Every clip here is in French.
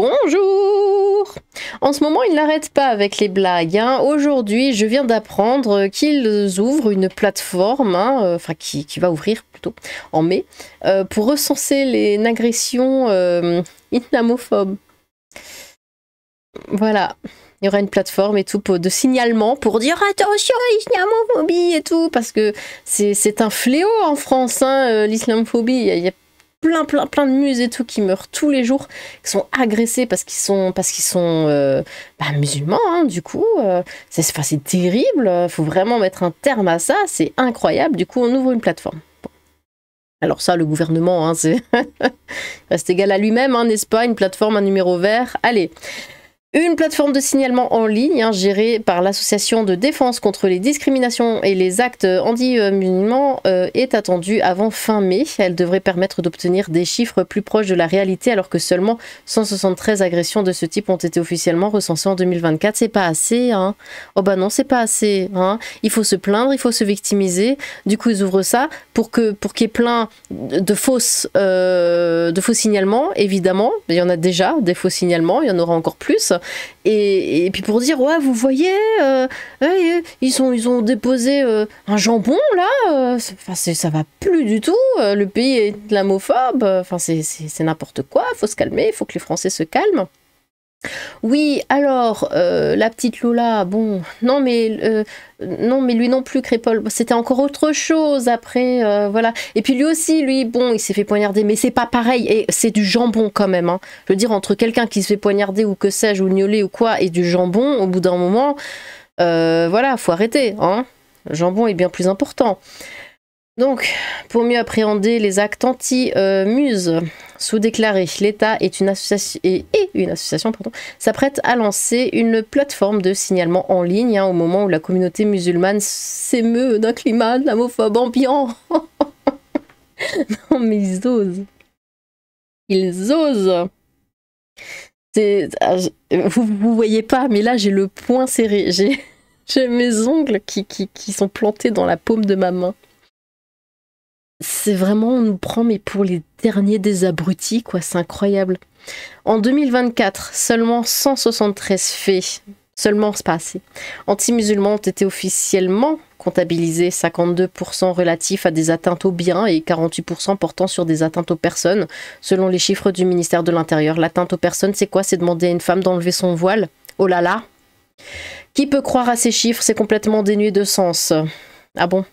Bonjour! En ce moment, ils n'arrêtent pas avec les blagues. Hein. Aujourd'hui, je viens d'apprendre qu'ils ouvrent une plateforme, enfin qui va ouvrir plutôt en mai, pour recenser les agressions islamophobes. Voilà. Il y aura une plateforme et tout de signalement pour dire attention islamophobie et tout, parce que c'est un fléau en France, hein, l'islamophobie. Il y a plein de muses et tout qui meurent tous les jours, qui sont agressés parce qu'ils sont musulmans, hein, du coup. C'est terrible, il faut vraiment mettre un terme à ça, c'est incroyable. Du coup, on ouvre une plateforme. Bon. Alors ça, le gouvernement, hein, c'est reste égal à lui-même, hein, n'est-ce pas? Une plateforme, un numéro vert, allez. Une plateforme de signalement en ligne gérée par l'association de défense contre les discriminations et les actes anti-musulmans est attendue avant fin mai. Elle devrait permettre d'obtenir des chiffres plus proches de la réalité alors que seulement 173 agressions de ce type ont été officiellement recensées en 2024. C'est pas assez, hein? Oh bah non, c'est pas assez, hein? Il faut se plaindre, il faut se victimiser. Du coup, ils ouvrent ça pour qu'il y ait plein de faux signalements, évidemment. Il y en a déjà, des faux signalements, il y en aura encore plus. Et puis pour dire, ouais, vous voyez, ils ont déposé un jambon, là, ça va plus du tout, le pays est islamophobe, c'est n'importe quoi, faut se calmer, il faut que les Français se calment. Oui, alors, la petite Lola, bon, non mais lui non plus, Crépole, c'était encore autre chose après, voilà. Et puis lui aussi, bon, il s'est fait poignarder, mais c'est pas pareil, et c'est du jambon quand même, hein. Je veux dire, entre quelqu'un qui se fait poignarder ou que sais-je, ou gnolé ou quoi, et du jambon, au bout d'un moment, voilà, faut arrêter, hein. Le jambon est bien plus important. Donc, pour mieux appréhender les actes anti-muse, sous-déclaré, l'État est une association s'apprête à lancer une plateforme de signalement en ligne, hein, au moment où la communauté musulmane s'émeut d'un climat islamophobe ambiant. Non mais ils osent. Ils osent. Vous voyez pas, mais là j'ai le poing serré. J'ai mes ongles qui sont plantés dans la paume de ma main. C'est vraiment, on nous prend mais pour les derniers des abrutis, quoi, c'est incroyable. En 2024, seulement 173 faits, seulement c'est pas assez, anti-musulmans ont été officiellement comptabilisés, 52% relatifs à des atteintes aux biens et 48% portant sur des atteintes aux personnes, selon les chiffres du ministère de l'Intérieur. L'atteinte aux personnes, c'est quoi? C'est demander à une femme d'enlever son voile. Oh là là! Qui peut croire à ces chiffres? C'est complètement dénué de sens. Ah bon?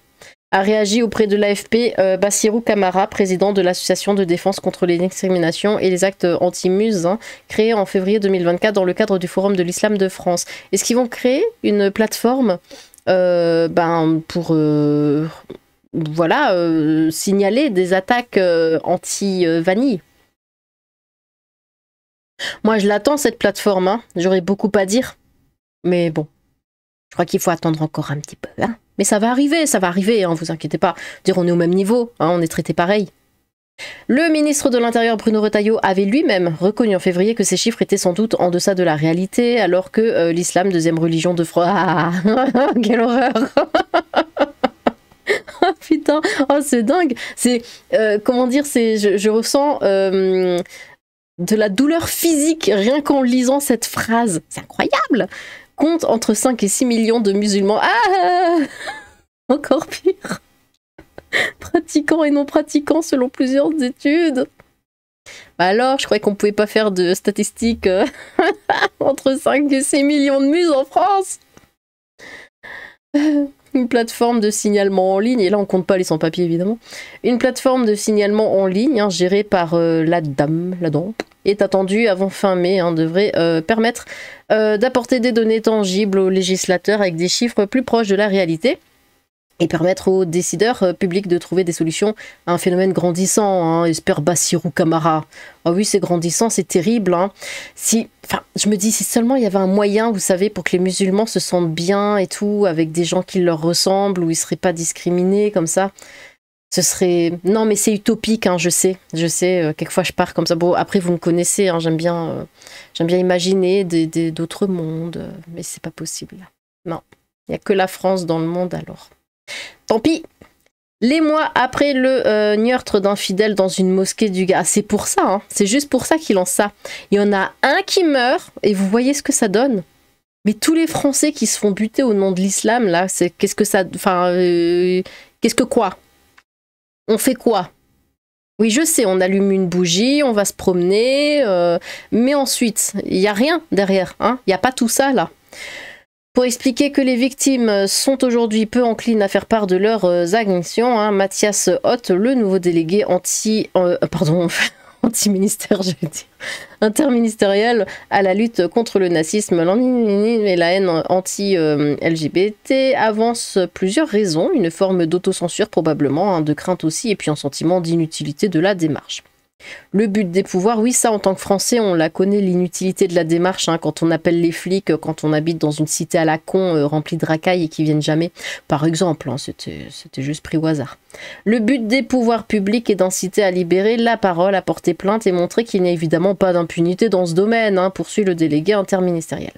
A réagi auprès de l'AFP Bassirou Camara, président de l'association de défense contre les discriminations et les actes anti-muses, hein, créée en février 2024 dans le cadre du Forum de l'Islam de France. Est-ce qu'ils vont créer une plateforme pour signaler des attaques anti-vanille? Moi, je l'attends, cette plateforme. Hein. J'aurais beaucoup à dire. Mais bon, je crois qu'il faut attendre encore un petit peu. Hein. Mais ça va arriver, hein, vous inquiétez pas. Dire on est au même niveau, hein, on est traité pareil. Le ministre de l'Intérieur Bruno Retailleau avait lui-même reconnu en février que ces chiffres étaient sans doute en deçà de la réalité, alors que l'islam, deuxième religion de France... Ah, quelle horreur. Oh putain, oh c'est dingue. C'est, comment dire, je ressens de la douleur physique rien qu'en lisant cette phrase. C'est incroyable. Compte entre 5 et 6 millions de musulmans. Ah, encore pire. Pratiquants et non pratiquants selon plusieurs études. Bah alors, je croyais qu'on pouvait pas faire de statistiques entre 5 et 6 millions de muses en France. Une plateforme de signalement en ligne, et là on compte pas les sans-papiers évidemment. Une plateforme de signalement en ligne, hein, gérée par l'ADAM, est attendue avant fin mai, hein, devrait permettre d'apporter des données tangibles aux législateurs avec des chiffres plus proches de la réalité et permettre aux décideurs publics de trouver des solutions à un phénomène grandissant, hein, espère Bassirou Camara. Ah oui, c'est grandissant, c'est terrible. Hein. Je me dis, si seulement il y avait un moyen, vous savez, pour que les musulmans se sentent bien et tout, avec des gens qui leur ressemblent, où ils ne seraient pas discriminés comme ça. Ce serait... Non, mais c'est utopique, hein, je sais. Quelquefois je pars comme ça. Bon, après, vous me connaissez, hein, j'aime bien imaginer d'autres mondes, mais c'est pas possible. Non, il n'y a que la France dans le monde, alors. Tant pis. Les mois après le meurtre d'un fidèle dans une mosquée du Gard. C'est pour ça, hein, c'est juste pour ça qu'il lance ça. Il y en a un qui meurt, et vous voyez ce que ça donne. Mais tous les Français qui se font buter au nom de l'islam, là, c'est qu'est-ce que ça... Enfin, qu'est-ce que quoi? On fait quoi? Oui, je sais, on allume une bougie, on va se promener, mais ensuite, il n'y a rien derrière, hein, il n'y a pas tout ça, là. Pour expliquer que les victimes sont aujourd'hui peu enclines à faire part de leurs agressions, hein, Mathias Hoth, le nouveau délégué anti-ministère, je veux dire, interministériel à la lutte contre le nazisme et la haine anti-LGBT, avance plusieurs raisons, une forme d'autocensure probablement, hein, de crainte aussi, et puis un sentiment d'inutilité de la démarche. Le but des pouvoirs, oui, ça en tant que Français, on la connaît, l'inutilité de la démarche, hein, quand on appelle les flics, quand on habite dans une cité à la con remplie de racailles et qui viennent jamais, par exemple, hein, c'était juste pris au hasard. Le but des pouvoirs publics est d'inciter à libérer la parole, à porter plainte et montrer qu'il n'y a évidemment pas d'impunité dans ce domaine, hein, poursuit le délégué interministériel.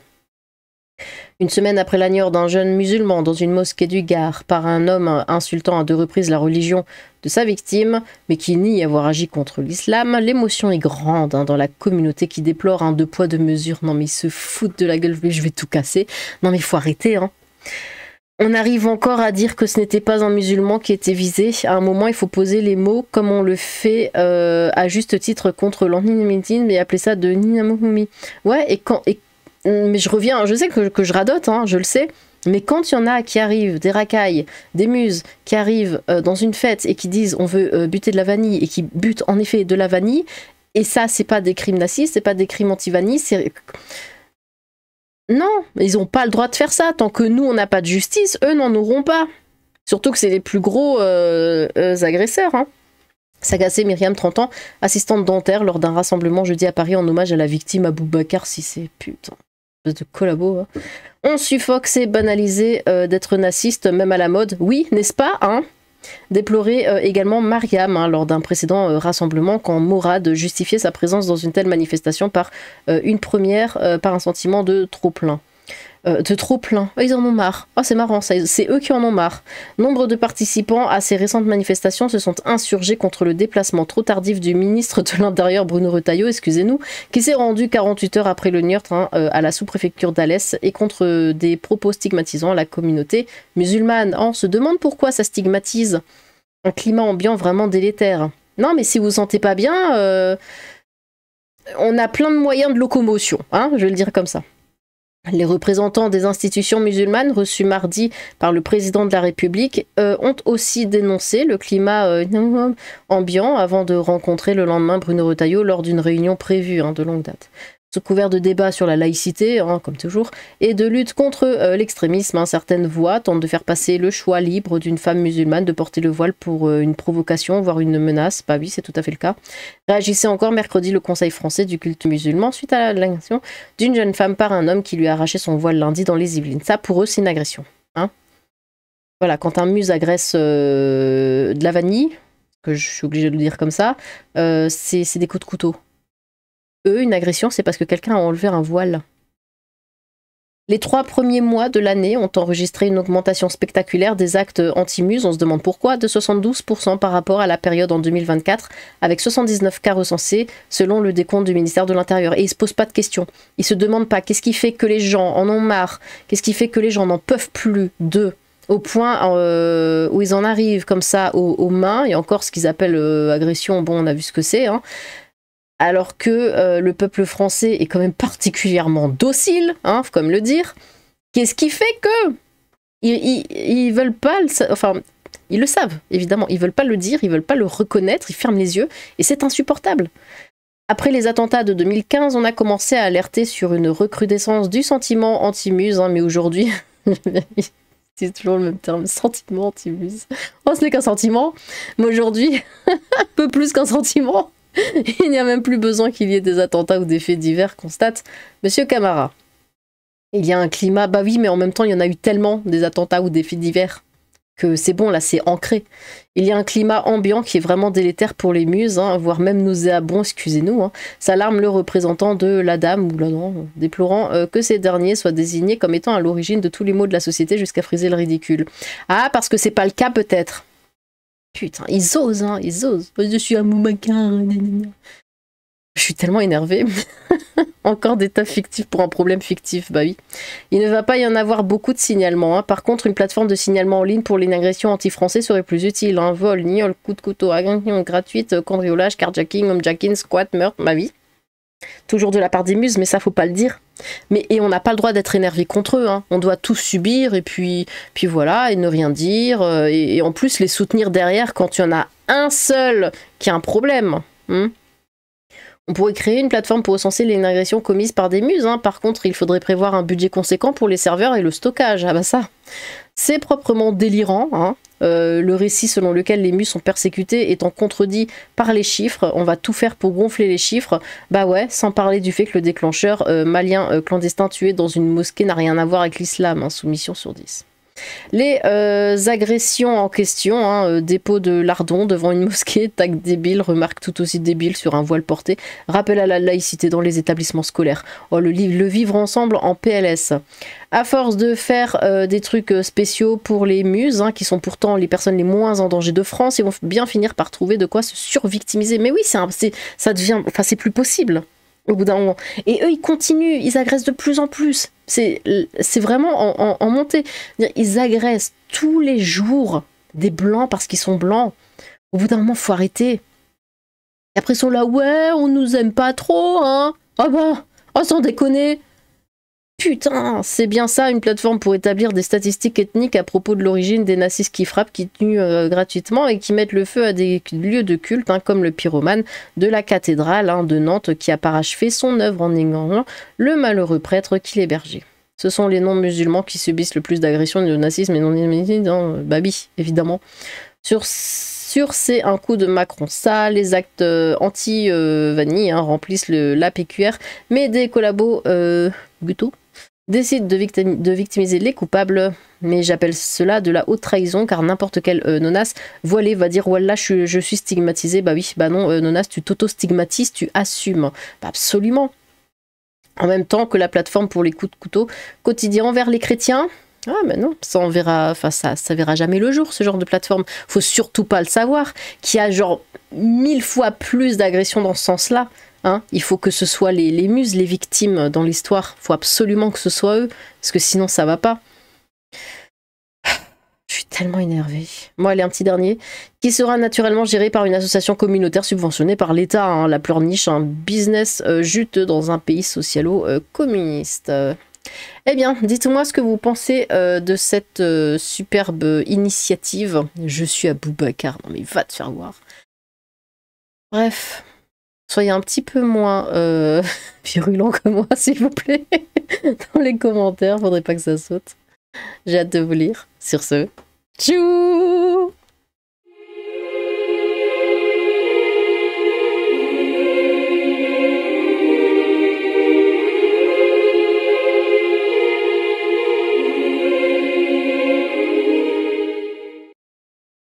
Une semaine après l'agnure d'un jeune musulman dans une mosquée du Gard par un homme insultant à 2 reprises la religion de sa victime, mais qui nie avoir agi contre l'islam, l'émotion est grande, hein, dans la communauté qui déplore un 2 poids 2 mesures. Non mais ils se foutent de la gueule, je vais tout casser. Non mais il faut arrêter, hein. On arrive encore à dire que ce n'était pas un musulman qui était visé. À un moment, il faut poser les mots comme on le fait à juste titre contre l'antisémitisme, mais appeler ça de Ninamoumi. Ouais, mais je reviens, je sais que je radote, hein, je le sais, mais quand il y en a qui arrivent, des racailles, des muses, qui arrivent dans une fête et qui disent on veut buter de la vanille, et qui butent en effet de la vanille, et ça, c'est pas des crimes nazistes, c'est pas des crimes anti-vanille, c'est... Non, ils n'ont pas le droit de faire ça. Tant que nous, on n'a pas de justice, eux n'en auront pas. Surtout que c'est les plus gros agresseurs, hein. Sagacé Myriam, 30 ans, assistante dentaire lors d'un rassemblement jeudi à Paris en hommage à la victime Aboubacar Cissé. Putain, de collabo. Hein. On suffoque, c'est banalisé d'être naziste, même à la mode. Oui, n'est-ce pas, hein? Déplorait également Mariam, hein, lors d'un précédent rassemblement, quand Morad justifiait sa présence dans une telle manifestation par une première, par un sentiment de trop-plein. Oh, ils en ont marre. Oh, c'est marrant, c'est eux qui en ont marre. Nombre de participants à ces récentes manifestations se sont insurgés contre le déplacement trop tardif du ministre de l'Intérieur Bruno Retailleau, excusez-nous, qui s'est rendu 48 heures après le meurtre, hein, à la sous-préfecture d'Alès, et contre des propos stigmatisant la communauté musulmane. On se demande pourquoi ça stigmatise un climat ambiant vraiment délétère. Non, mais si vous vous sentez pas bien, on a plein de moyens de locomotion, hein, je vais le dire comme ça. Les représentants des institutions musulmanes reçus mardi par le président de la République ont aussi dénoncé le climat ambiant avant de rencontrer le lendemain Bruno Retailleau lors d'une réunion prévue, hein, de longue date. Sous couvert de débats sur la laïcité, hein, comme toujours, et de lutte contre l'extrémisme, hein, certaines voix tentent de faire passer le choix libre d'une femme musulmane de porter le voile pour une provocation, voire une menace. Bah oui, c'est tout à fait le cas. Réagissait encore mercredi le Conseil français du culte musulman suite à l'agression d'une jeune femme par un homme qui lui a arraché son voile lundi dans les Yvelines. Ça, pour eux, c'est une agression. Hein, voilà, quand un muse agresse de la vanille, que je suis obligée de le dire comme ça, c'est des coups de couteau. Eux, une agression, c'est parce que quelqu'un a enlevé un voile. Les 3 premiers mois de l'année ont enregistré une augmentation spectaculaire des actes anti-muses, on se demande pourquoi, de 72% par rapport à la période en 2024, avec 79 cas recensés selon le décompte du ministère de l'Intérieur. Et ils ne se posent pas de questions. Ils ne se demandent pas qu'est-ce qui fait que les gens en ont marre, qu'est-ce qui fait que les gens n'en peuvent plus d'eux, au point où ils en arrivent comme ça aux mains, et encore ce qu'ils appellent agression, bon, on a vu ce que c'est, hein. Alors que le peuple français est quand même particulièrement docile, hein, faut quand même le dire. Qu'est-ce qui fait que ils veulent pas, enfin, ils le savent, évidemment, ils veulent pas le dire, ils veulent pas le reconnaître, ils ferment les yeux, et c'est insupportable. Après les attentats de 2015, on a commencé à alerter sur une recrudescence du sentiment anti-muse, hein, mais aujourd'hui, c'est toujours le même terme, sentiment anti-muse. Oh, ce n'est qu'un sentiment, mais aujourd'hui, un peu plus qu'un sentiment. Il n'y a même plus besoin qu'il y ait des attentats ou des faits divers, constate Monsieur Camara. Il y a un climat, bah oui, mais en même temps, il y en a eu tellement des attentats ou des faits divers que c'est bon, là, c'est ancré. Il y a un climat ambiant qui est vraiment délétère pour les muses, hein, voire même nauséabond, excusez-nous. Hein. S'alarme le représentant de la dame, ou là non, déplorant que ces derniers soient désignés comme étant à l'origine de tous les maux de la société jusqu'à friser le ridicule. Ah, parce que c'est pas le cas peut-être. Putain, ils osent, hein, ils osent. Je suis un moumaquin. Je suis tellement énervée. Encore des tafs fictifs pour un problème fictif, bah oui. Il ne va pas y en avoir beaucoup de signalements. Hein. Par contre, une plateforme de signalement en ligne pour les agressions anti-français serait plus utile. Hein. Vol, niol, coup de couteau, agression gratuite, cambriolage, carjacking, homejacking, squat, meurtre, bah oui. Toujours de la part des muses, mais ça faut pas le dire. Et on n'a pas le droit d'être énervé contre eux. Hein. On doit tous subir et puis voilà, et ne rien dire. Et en plus les soutenir derrière quand il y en a un seul qui a un problème. On pourrait créer une plateforme pour recenser les agressions commises par des muses. Hein. Par contre, il faudrait prévoir un budget conséquent pour les serveurs et le stockage. Ah bah ça, c'est proprement délirant. Hein. Le récit selon lequel les muses sont persécutées étant contredit par les chiffres. On va tout faire pour gonfler les chiffres. Bah ouais, sans parler du fait que le déclencheur malien clandestin tué dans une mosquée n'a rien à voir avec l'islam. Hein. Soumission sur 10. Les agressions en question, hein, dépôt de lardons devant une mosquée, tag débile, remarque tout aussi débile sur un voile porté, rappel à la laïcité dans les établissements scolaires. Oh, le vivre ensemble en PLS. À force de faire des trucs spéciaux pour les muses, hein, qui sont pourtant les personnes les moins en danger de France, ils vont bien finir par trouver de quoi se survictimiser. Mais oui, ça devient, enfin, c'est plus possible. Au bout d'un moment. Et eux, ils continuent, ils agressent de plus en plus. C'est vraiment en montée. Ils agressent tous les jours des blancs parce qu'ils sont blancs. Au bout d'un moment, faut arrêter. Et après, ils sont là, ouais, on nous aime pas trop, hein. Ah bah, oh, sans déconner. Putain, c'est bien ça, une plateforme pour établir des statistiques ethniques à propos de l'origine des nazis qui frappent, qui tuent gratuitement et qui mettent le feu à des lieux de culte, hein, comme le pyromane de la cathédrale de Nantes qui a parachevé son œuvre en égorgeant le malheureux prêtre qui l'hébergeait. Ce sont les non-musulmans qui subissent le plus d'agressions de nazisme et non babi, évidemment. Sur c'est un coup de Macron. Ça, les actes anti-vanille remplissent la PQR, mais des collabos Guto décide de victimiser les coupables, mais j'appelle cela de la haute trahison, car n'importe quel nonas voilé va dire Wallah, je suis stigmatisé. Bah oui, bah non, nonas, tu t'auto-stigmatises, tu assumes. Bah absolument. En même temps que la plateforme pour les coups de couteau quotidiens envers les chrétiens. Ah mais non, ça on verra, enfin ça verra jamais le jour, ce genre de plateforme. Faut surtout pas le savoir, qu'il y a genre 1000 fois plus d'agressions dans ce sens-là. Hein, il faut que ce soit les muses, les victimes dans l'histoire. Il faut absolument que ce soit eux, parce que sinon ça va pas. Je suis tellement énervée. Moi, allez, un petit dernier, qui sera naturellement géré par une association communautaire subventionnée par l'État, hein, la pleurniche, un business juteux dans un pays socialo-communiste. Eh bien, dites-moi ce que vous pensez de cette superbe initiative. Je suis à Boubacar, non mais va te faire voir. Bref. Soyez un petit peu moins virulent que moi, s'il vous plaît, dans les commentaires. Faudrait pas que ça saute. J'ai hâte de vous lire. Sur ce, tchou!